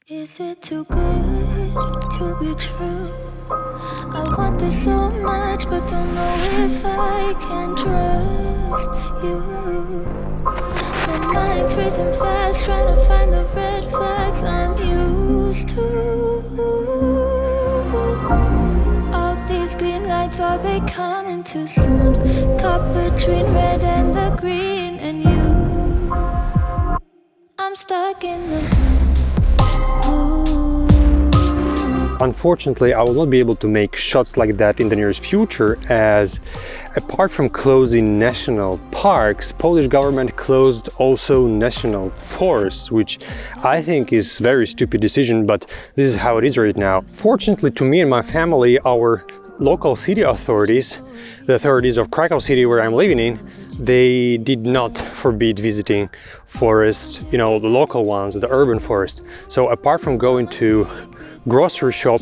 Is it too good to be true? I want this so much, but don't know if I can trust you. My mind's racing fast, trying to find the red flags I'm used to. All these green lights, are they coming too soon? Caught between red and the green, and you, I'm stuck in the Unfortunately, I will not be able to make shots like that in the nearest future, as apart from closing national parks, Polish government closed also national forests, which I think is very stupid decision, but this is how it is right now. Fortunately to me and my family, our local city authorities, the authorities of Krakow city where I'm living in, they did not forbid visiting forests, the local ones, the urban forest. So apart from going to grocery shop,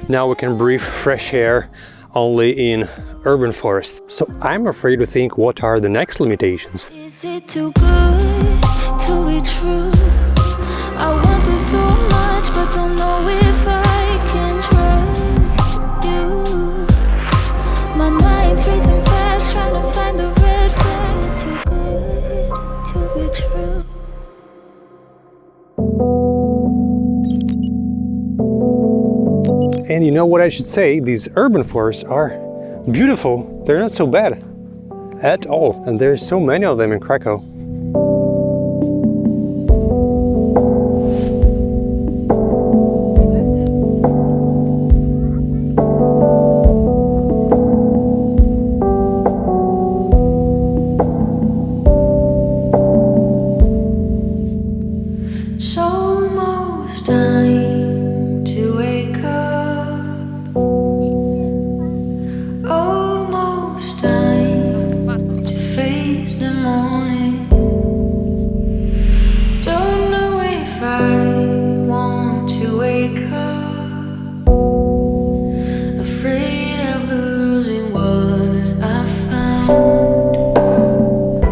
now we can breathe fresh air only in urban forests. So I'm afraid to think what are the next limitations. Is it too good to be true? I want this so much, but don't know if I can trust you. My mind's racing fast, trying to find the red flags. Is it too good to be true? And you know what I should say? These urban forests are beautiful. They're not so bad at all. And there's so many of them in Krakow. It's almost time to wake up. Almost time to face the morning. Don't know if I want to wake up. Afraid of losing what I found.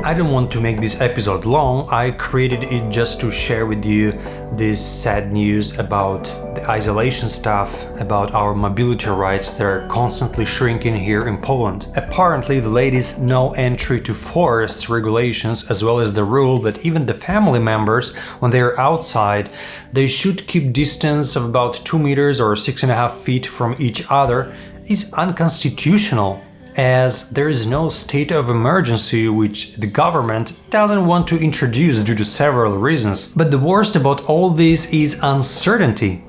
I don't want to make this episode long. I created it just to share with you this sad news about the isolation stuff, about our mobility rights that are constantly shrinking here in Poland. Apparently, the latest no entry to forests regulations, as well as the rule that even the family members, when they're outside, they should keep distance of about 2 meters or 6.5 feet from each other, is unconstitutional, as there is no state of emergency which the government doesn't want to introduce due to several reasons. But the worst about all this is uncertainty.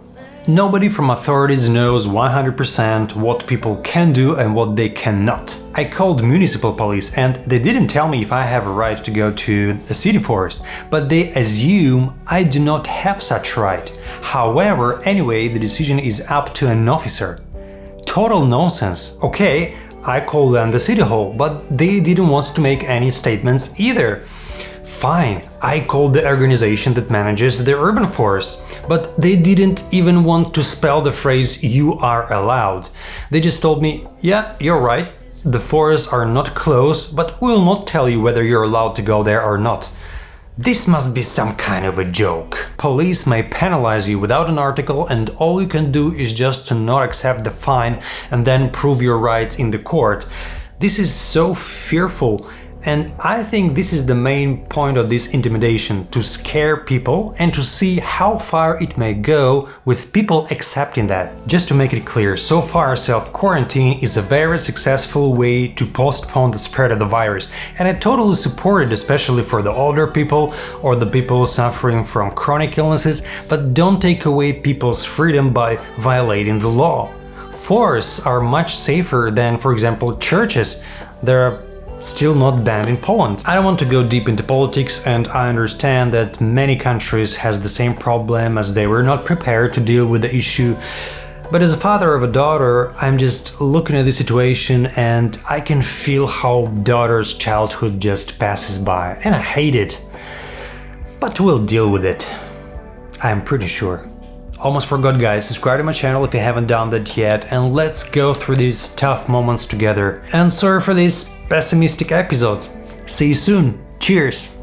Nobody from authorities knows 100% what people can do and what they cannot. I called municipal police and they didn't tell me if I have a right to go to a city forest, but they assume I do not have such right. However, anyway, the decision is up to an officer. Total nonsense. Okay, I called them the city hall, but they didn't want to make any statements either. Fine, I called the organization that manages the urban forests, but they didn't even want to spell the phrase "you are allowed." They just told me, yeah, you're right, the forests are not closed, but we'll not tell you whether you're allowed to go there or not. This must be some kind of a joke. Police may penalize you without an article, and all you can do is just to not accept the fine and then prove your rights in the court. This is so fearful, and I think this is the main point of this intimidation, to scare people and to see how far it may go with people accepting that. Just to make it clear, so far self-quarantine is a very successful way to postpone the spread of the virus, and I totally support it, especially for the older people or the people suffering from chronic illnesses, but don't take away people's freedom by violating the law. Forests are much safer than, for example, churches. They're still not banned in Poland. I don't want to go deep into politics, and I understand that many countries has the same problem, as they were not prepared to deal with the issue. But as a father of a daughter, I'm just looking at the situation and I can feel how daughter's childhood just passes by, and I hate it. But we'll deal with it. I'm pretty sure. Almost forgot, guys, subscribe to my channel if you haven't done that yet, and let's go through these tough moments together. And sorry for this pessimistic episode. See you soon. Cheers!